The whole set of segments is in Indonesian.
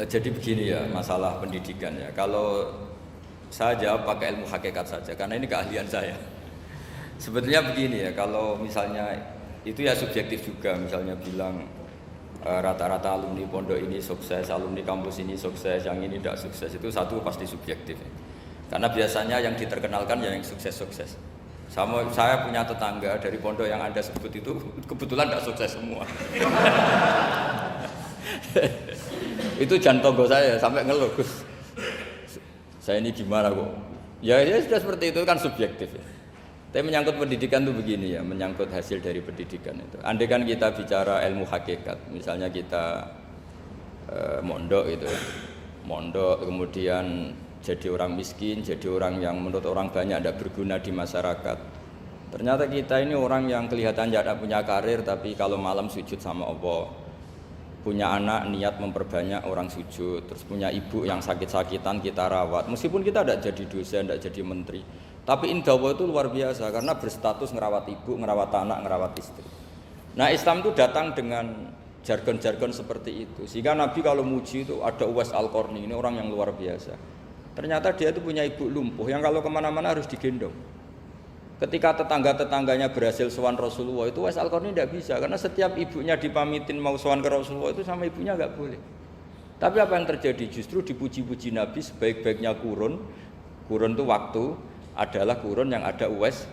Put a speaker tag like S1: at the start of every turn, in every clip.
S1: Jadi begini ya masalah pendidikan ya. Kalau saya jawab pakai ilmu hakikat saja karena ini keahlian saya. Sebetulnya begini ya, kalau misalnya itu ya subjektif juga. Misalnya bilang rata-rata alumni pondok ini sukses, alumni kampus ini sukses, yang ini tidak sukses, itu satu pasti subjektif ya. Karena biasanya yang diterkenalkan yang sukses-sukses. Saya punya tetangga dari pondok yang Anda sebut itu kebetulan tidak sukses semua. Itu jantung saya sampai ngeluh, Gus. Saya ini gimana kok? Ya sudah seperti itu kan subjektif ya. Tapi menyangkut pendidikan itu begini ya, menyangkut hasil dari pendidikan itu. Andai kan kita bicara ilmu hakikat, misalnya kita mondok itu, mondok kemudian jadi orang miskin, jadi orang yang menurut orang banyak tidak berguna di masyarakat. Ternyata kita ini orang yang kelihatan tidak punya karir, tapi kalau malam sujud sama Allah. Punya anak niat memperbanyak orang sujud, terus punya ibu yang sakit-sakitan kita rawat. Meskipun kita tidak jadi dosen, tidak jadi menteri, tapi indah Allah itu luar biasa karena berstatus ngerawat ibu, ngerawat anak, ngerawat istri. Nah Islam itu datang dengan jargon-jargon seperti itu. Sehingga Nabi kalau muji itu ada Uwais Al-Qarni, ini orang yang luar biasa. Ternyata dia itu punya ibu lumpuh yang kalau kemana-mana harus digendong. Ketika tetangga-tetangganya berhasil sowan Rasulullah itu Uwais Al-Qarni tidak bisa karena setiap ibunya dipamitin mau sowan ke Rasulullah itu sama ibunya nggak boleh. Tapi apa yang terjadi? Justru dipuji-puji Nabi sebaik-baiknya kurun itu waktu adalah kurun yang ada Uwais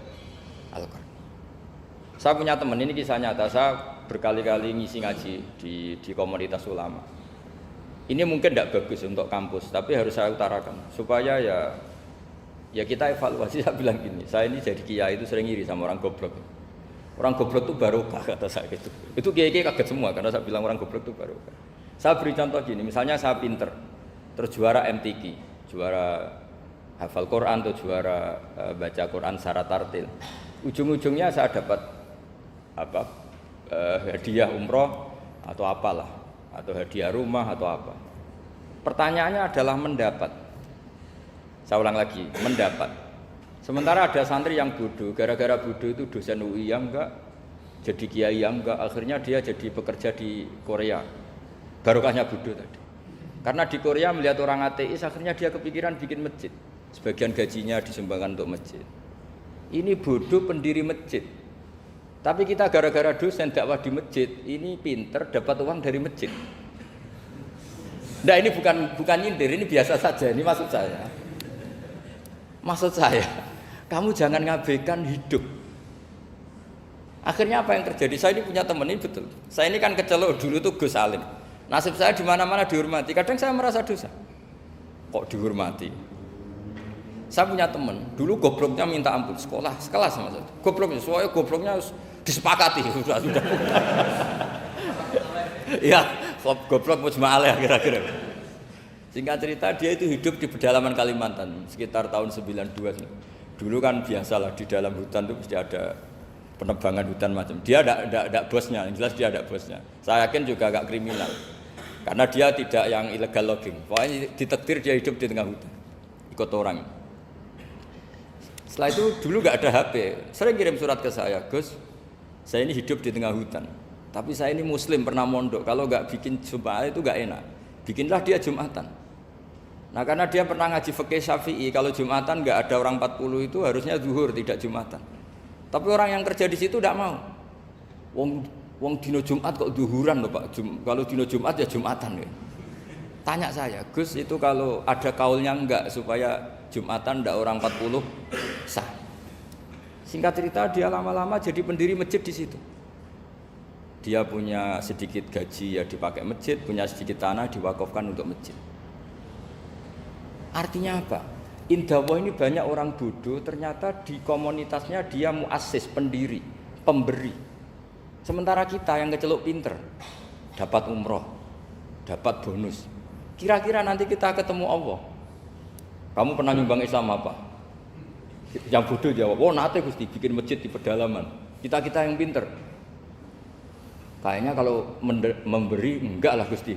S1: Al-Qarni. Saya punya teman, ini kisah nyata, saya berkali-kali ngisi ngaji di komunitas ulama. Ini mungkin tidak bagus untuk kampus, tapi harus saya utarakan supaya ya kita evaluasi. Saya bilang gini, saya ini jadi kiai itu sering iri sama orang goblok. Orang goblok itu barokah kata saya gitu. Itu kiai-kiai kaget semua karena saya bilang orang goblok itu barokah. Saya beri contoh gini, misalnya saya pinter, terus juara MTQ, juara hafal Quran atau juara baca Quran secara tartil. Ujung-ujungnya saya dapat hadiah umroh atau apalah, atau hadiah rumah atau apa. Pertanyaannya adalah mendapat. Saya ulang lagi, mendapat. Sementara ada santri yang bodoh, gara-gara bodoh itu dosen UI yang enggak, jadi kiai yang enggak, akhirnya dia jadi pekerja di Korea. Barokahnya bodoh tadi. Karena di Korea melihat orang ateis, akhirnya dia kepikiran bikin masjid. Sebagian gajinya disumbangkan untuk masjid. Ini bodoh pendiri masjid. Tapi kita gara-gara dosen dakwah di masjid, ini pinter dapat uang dari masjid. Nah ini bukan nyindir, ini biasa saja, ini maksud saya. Maksud saya, kamu jangan ngabaikan hidup. Akhirnya apa yang terjadi? Saya ini punya teman ini betul. Saya ini kan kecelok dulu tuh Gus Alim. Nasib saya di mana-mana dihormati. Kadang saya merasa dosa. Kok dihormati? Saya punya teman, dulu gobloknya minta ampun, sekolah sekelas sama saya. Gobloknya, soalnya gobloknya harus disepakati sudah. Ya, goblok mujma'alah kira-kira. Singkat cerita dia itu hidup di pedalaman Kalimantan sekitar tahun 92. Dulu kan biasalah di dalam hutan itu pasti ada penebangan hutan macam. Dia ada bosnya, yang jelas dia ada bosnya. Saya yakin juga agak kriminal. Karena dia tidak yang illegal logging. Pokoknya ditakdir dia hidup di tengah hutan. Ikut orang. Setelah itu dulu enggak ada HP. Sering kirim surat ke saya, Gus, saya ini hidup di tengah hutan. Tapi saya ini muslim pernah mondok. Kalau enggak bikin Jumat itu enggak enak. Bikinlah dia Jumatan. Nah karena dia pernah ngaji fikih Syafi'i, kalau Jumatan nggak ada orang 40 itu harusnya zuhur tidak Jumatan. Tapi orang yang kerja di situ tidak mau. Wong dino Jumat kok zuhuran loh Pak. Kalau dino Jumat ya Jumatan ya. Tanya saya, Gus itu kalau ada kaulnya enggak supaya Jumatan ndak orang 40 sah. Singkat cerita dia lama-lama jadi pendiri masjid di situ. Dia punya sedikit gaji ya dipakai masjid, punya sedikit tanah diwakafkan untuk masjid. Artinya apa? Indah Allah ini banyak orang bodoh, ternyata di komunitasnya dia muassis, pendiri, pemberi. Sementara kita yang kecelok pinter, dapat umroh, dapat bonus. Kira-kira nanti kita ketemu Allah. Kamu pernah nyumbang Islam apa? Yang bodoh jawab, oh nanti Gusti bikin masjid di pedalaman. Kita yang pinter. Kayaknya kalau memberi enggak lah Gusti.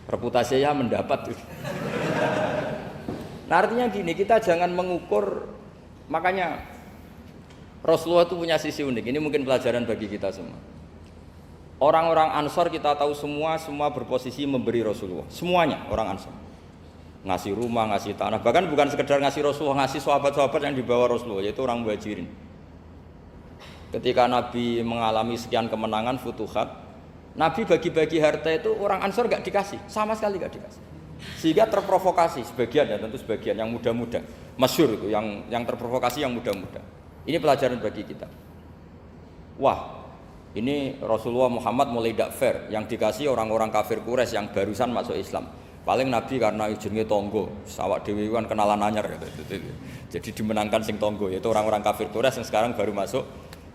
S1: Reputasinya mendapat. Nah artinya gini, kita jangan mengukur, makanya Rasulullah itu punya sisi unik, ini mungkin pelajaran bagi kita semua. Orang-orang Ansor kita tahu semua berposisi memberi Rasulullah. Semuanya orang Ansor. Ngasih rumah, ngasih tanah, bahkan bukan sekedar ngasih Rasulullah, ngasih sahabat-sahabat yang dibawa Rasulullah, yaitu orang Muhajirin. Ketika Nabi mengalami sekian kemenangan, futuhat, Nabi bagi-bagi harta itu orang Ansor gak dikasih, sama sekali gak dikasih. Sehingga terprovokasi sebagian, dan tentu sebagian yang muda-muda, masyhur itu, yang terprovokasi yang muda-muda. Ini pelajaran bagi kita. Wah, ini Rasulullah Muhammad mulai tidak fair, yang dikasih orang-orang kafir Quraisy yang barusan masuk Islam. Paling Nabi karena jenenge tonggo, sawak dewi kan kenalan anyar gitu. Jadi dimenangkan sing tonggo, yaitu orang-orang kafir Quraisy yang sekarang baru masuk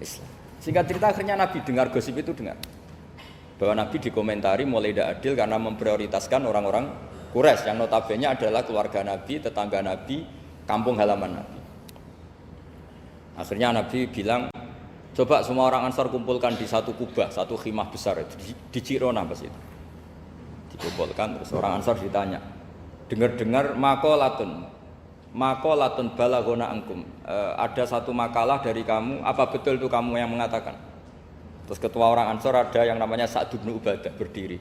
S1: Islam. Singkat cerita akhirnya Nabi dengar gosip itu, dengar bahwa Nabi dikomentari mulai tidak adil karena memprioritaskan orang-orang Quraisy yang notabene adalah keluarga Nabi, tetangga Nabi, kampung halaman Nabi. Akhirnya Nabi bilang, coba semua orang Ansar kumpulkan di satu kubah, satu khimah besar di Jirona pas itu. Dikumpulkan, terus orang Ansar ditanya, dengar-dengar makolatun balagona angkum, ada satu makalah dari kamu, apa betul itu kamu yang mengatakan? Terus ketua orang Ansar ada yang namanya Sa'd bin Ubadah berdiri.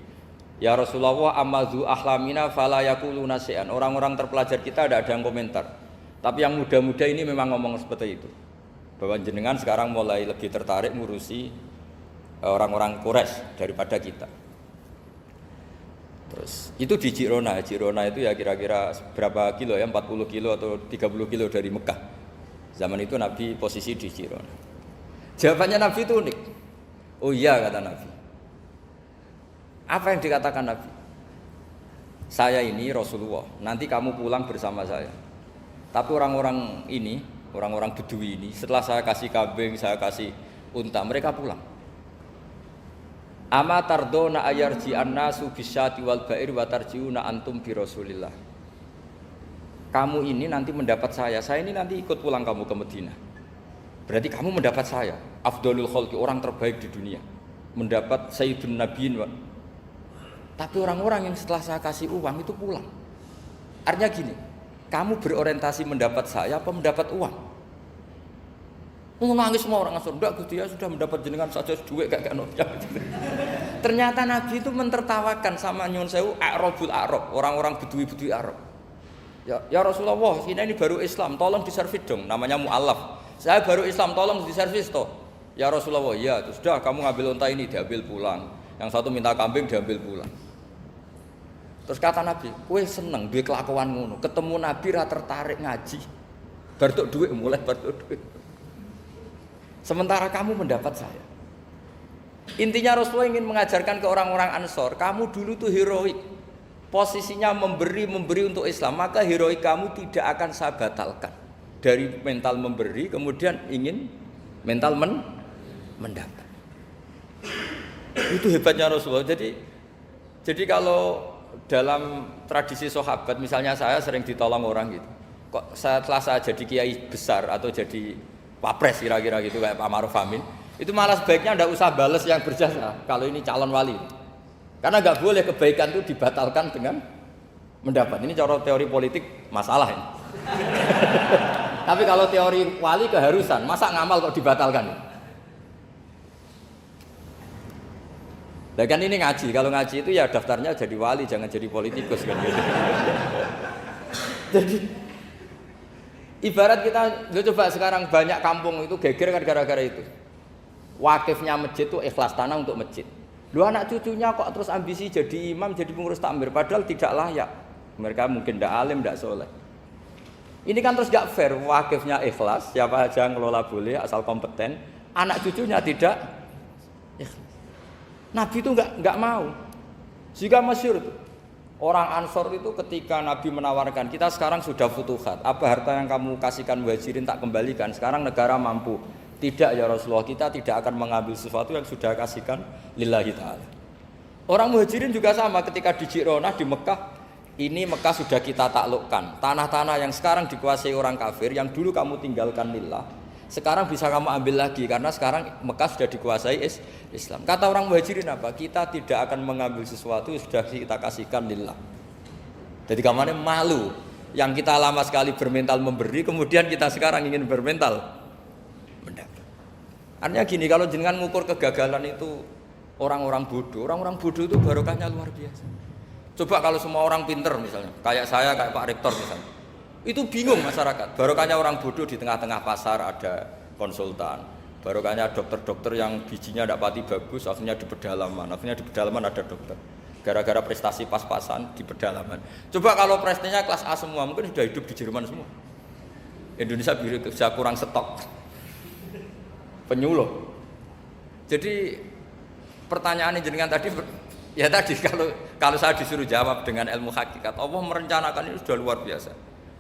S1: Ya Rasulullah, amazu ahlamina fala yaquluna syai'an. Orang-orang terpelajar kita ada yang komentar. Tapi yang muda-muda ini memang ngomong seperti itu. Bahwa jenengan sekarang mulai lebih tertarik ngurusi orang-orang Quraisy daripada kita. Terus itu di Jirona. Jirona itu ya kira-kira berapa kilo ya? 40 kilo atau 30 kilo dari Mekah. Zaman itu Nabi posisi di Jirona. Jawabannya Nabi itu unik. Oh iya, kata Nabi. Apa yang dikatakan Nabi? Saya ini Rasulullah, nanti kamu pulang bersama saya. Tapi orang-orang ini, orang-orang Bedui ini, setelah saya kasih kambing, saya kasih unta, mereka pulang. Ama tardona ayarji annasu bisyati wal ba'ir wa tarjiuna antum bi Rasulillah. Kamu ini nanti mendapat saya ini nanti ikut pulang kamu ke Madinah. Berarti kamu mendapat saya, afdalul khalqi, orang terbaik di dunia. Mendapat sayyidun nabiyyin. Tapi orang-orang yang setelah saya kasih uang itu pulang. Artinya gini, kamu berorientasi mendapat saya apa mendapat uang? Nangis semua orang Ansor, enggak Gusti ya sudah mendapat jenengan saja duit gak nolak. Ternyata Nabi itu mentertawakan sama nyun sewu A'rabul A'rab, orang-orang Bedui Arab. Ya Rasulullah, ini baru Islam, tolong diservis dong, namanya mu'allaf. Saya baru Islam, tolong diservis toh. Ya Rasulullah, ya sudah kamu ngambil unta ini diambil pulang. Yang satu minta kambing diambil pulang. Terus kata Nabi, kowe seneng duwe kelakuan ngono, ketemu Nabi ra tertarik ngaji. Bar tok duit mulai bar tok duit. Sementara kamu mendapat saya. Intinya Rasulullah ingin mengajarkan ke orang-orang Ansor, kamu dulu tuh heroik. Posisinya memberi untuk Islam, maka heroik kamu tidak akan saya batalkan. Dari mental memberi kemudian ingin mental mendapat. Itu hebatnya Rasulullah. Jadi kalau dalam tradisi sahabat, misalnya saya sering ditolong orang gitu. Kok setelah saya jadi kiai besar atau jadi wapres kira-kira gitu kayak Pak Ma'ruf Amin, itu malah sebaiknya enggak usah bales yang berjasa kalau ini calon wali. Karena enggak boleh kebaikan itu dibatalkan dengan mendapat. Ini cara teori politik masalah ini. Tapi kalau teori wali keharusan, masa ngamal kok dibatalkan? Nah kan ini ngaji, kalau ngaji itu ya daftarnya jadi wali, jangan jadi politikus kan gitu. Jadi ibarat kita coba sekarang banyak kampung itu geger kan gara-gara itu. Wakifnya masjid itu ikhlas tanah untuk masjid. Lu anak cucunya kok terus ambisi jadi imam, jadi pengurus takmir, padahal tidak layak. Mereka mungkin tidak alim, tidak soleh. Ini kan terus gak fair, wakifnya ikhlas, siapa aja ngelola boleh asal kompeten, anak cucunya tidak ikhlas. Nabi itu enggak mau. Jika masyhur itu orang Ansor itu ketika Nabi menawarkan, kita sekarang sudah futuhat, apa harta yang kamu kasihkan Muhajirin tak kembalikan, sekarang negara mampu. Tidak ya Rasulullah, kita tidak akan mengambil sesuatu yang sudah kasihkan lillahi ta'ala. Orang Muhajirin juga sama, ketika di Jirona di Mekah, ini Mekah sudah kita taklukkan, tanah-tanah yang sekarang dikuasai orang kafir, yang dulu kamu tinggalkan lillah, sekarang bisa kamu ambil lagi karena sekarang Mekah sudah dikuasai Islam. Kata orang Muhajirin apa? Kita tidak akan mengambil sesuatu yang sudah kita kasihkan lillah. Jadi kamarnya malu yang kita lama sekali bermental memberi, kemudian kita sekarang ingin bermental mendapat. Artinya gini, kalau jenengan ngukur kegagalan itu orang-orang bodoh itu barokahnya luar biasa. Coba kalau semua orang pinter misalnya, kayak saya, kayak Pak Rektor misalnya, itu bingung masyarakat. Barokahnya orang bodoh di tengah-tengah pasar ada konsultan, barokahnya dokter-dokter yang bijinya tidak pati bagus, akhirnya di pedalaman ada dokter. Gara-gara prestasi pas-pasan di pedalaman. Coba kalau prestasinya kelas A semua, mungkin sudah hidup di Jerman semua. Indonesia bisa kurang stok penyuluh. Jadi pertanyaan jenengan tadi, ya tadi kalau saya disuruh jawab dengan ilmu hakikat, Allah merencanakan ini sudah luar biasa.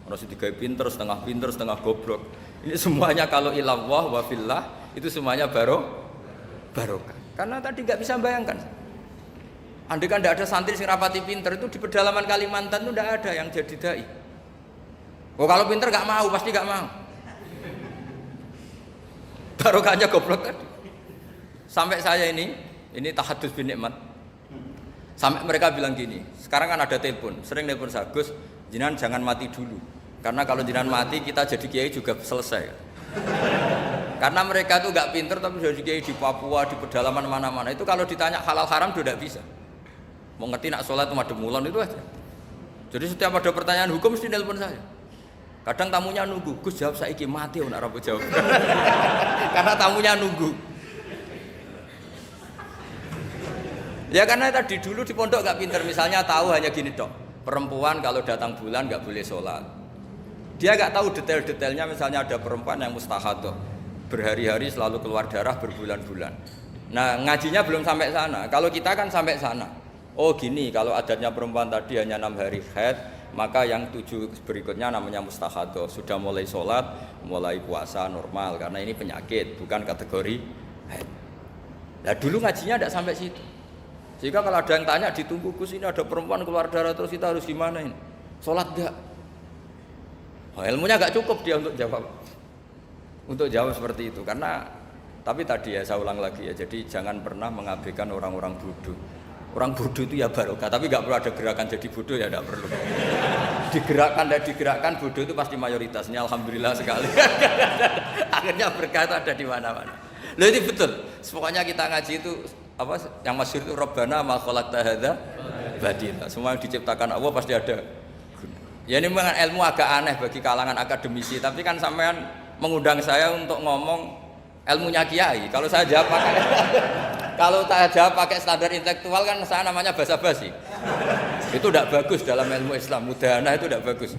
S1: Orang tiga pinter, setengah goblok. Ini semuanya kalau ilallah wa fillah itu semuanya barokah. Karena tadi nggak bisa bayangkan. Andai kan tidak ada santri sing rapati pinter itu di pedalaman Kalimantan itu tidak ada yang jadi dai. Oh kalau pinter nggak mau, pasti nggak mau. Barokahnya goblok tadi. Sampai saya ini tahadus bin nikmat. Sampai mereka bilang gini, sekarang kan ada telepon, sering telepon saya, Gus, jenengan jangan mati dulu. Karena kalau jenengan mati kita jadi kiai juga selesai. Karena mereka itu nggak pinter tapi jadi kiai di Papua, di pedalaman mana-mana. Itu kalau ditanya halal haram sudah tidak bisa. Mau ngerti nak sholat madem mulon itu aja. Jadi setiap ada pertanyaan hukum mesti telepon saya. Kadang tamunya nunggu, Gus jawab saiki mati nak rabu jawab. Karena tamunya nunggu. Ya karena tadi dulu di pondok nggak pinter, misalnya tahu hanya gini dok, perempuan kalau datang bulan nggak boleh sholat. Dia nggak tahu detail-detailnya, misalnya ada perempuan yang mustahadah, berhari-hari selalu keluar darah berbulan-bulan. Nah ngajinya belum sampai sana, kalau kita kan sampai sana. Oh gini, kalau adatnya perempuan tadi hanya 6 hari haid, maka yang 7 berikutnya namanya mustahadah, sudah mulai sholat, mulai puasa normal, karena ini penyakit, bukan kategori haid. Nah dulu ngajinya tidak sampai situ. Sehingga kalau ada yang tanya ditunggu, Gus ini ada perempuan keluar darah terus kita harus gimana ini? Sholat enggak? Oh, ilmunya enggak cukup dia untuk jawab. Untuk jawab seperti itu karena tapi tadi ya saya ulang lagi ya. Jadi jangan pernah mengabaikan orang-orang bodoh. Orang bodoh itu ya barokah, tapi enggak perlu ada gerakan jadi bodoh ya enggak perlu. Digerakkan bodoh itu pasti mayoritasnya alhamdulillah sekali. Akhirnya berkah itu ada di mana-mana. Loh ini betul. Pokoknya kita ngaji itu apa yang masyhur itu Rabbana ma khalaqta hadza batila. Semua yang diciptakan Allah pasti ada guna. Ya ini memang ilmu agak aneh bagi kalangan akademisi, tapi kan sampean mengundang saya untuk ngomong ilmunya kiai. Kalau saya jawab pakai standar intelektual kan saya namanya basa-basi. Itu tidak bagus dalam ilmu Islam. Mudahana itu tidak bagus.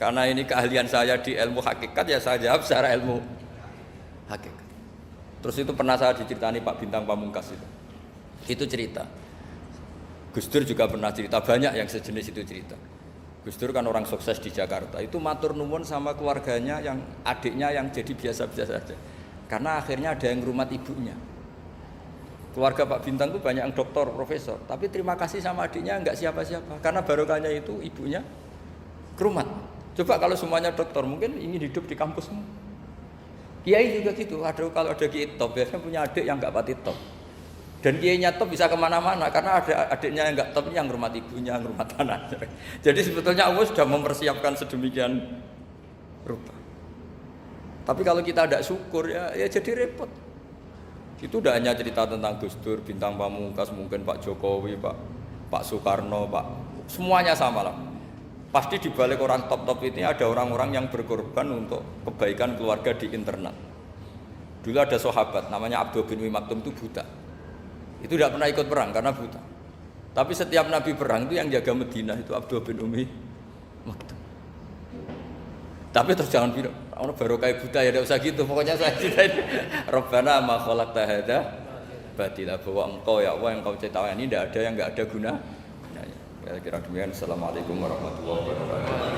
S1: Karena ini keahlian saya di ilmu hakikat ya saya jawab secara ilmu hakikat. Terus itu pernah saya diceritani Pak Bintang Pamungkas itu cerita. Gus Dur juga pernah cerita, banyak yang sejenis itu cerita. Gus Dur kan orang sukses di Jakarta, itu matur nuwun sama keluarganya yang adiknya yang jadi biasa-biasa saja. Karena akhirnya ada yang ngrumat ibunya. Keluarga Pak Bintang itu banyak yang doktor, profesor, tapi terima kasih sama adiknya enggak siapa-siapa. Karena barokahnya itu ibunya ngrumat. Coba kalau semuanya dokter, mungkin ingin hidup di kampusmu. Kiai juga gitu, kalau ada kiai top, biasanya punya adik yang enggak pati top. Dan kiainya top bisa kemana-mana karena ada adiknya yang enggak top yang ngurmat ibunya, ngurmat anaknya. Jadi sebetulnya Allah sudah mempersiapkan sedemikian rupa. Tapi kalau kita tidak syukur ya jadi repot. Itu tidak hanya cerita tentang Gus Dur, Bintang Pamungkas, mungkin Pak Jokowi, Pak Soekarno, semuanya sama lah. Pasti di balik orang top-top ini ada orang-orang yang berkorban untuk kebaikan keluarga di internal. Dulu ada sahabat namanya Abdul bin Umi Maktum itu buta. Itu tidak pernah ikut perang karena buta. Tapi setiap Nabi perang itu yang jaga Madinah itu Abdul bin Umi Maktum. Tapi terus jangan bilang orang barokah buta ya tidak usah gitu. Pokoknya saya ceritain Rabbana ma khalaqta hadza batila, bahwa engkau ya Allah yang kau ciptakan ini tidak ada yang enggak ada guna. Ya, kira demikian. Assalamualaikum warahmatullahi wabarakatuh.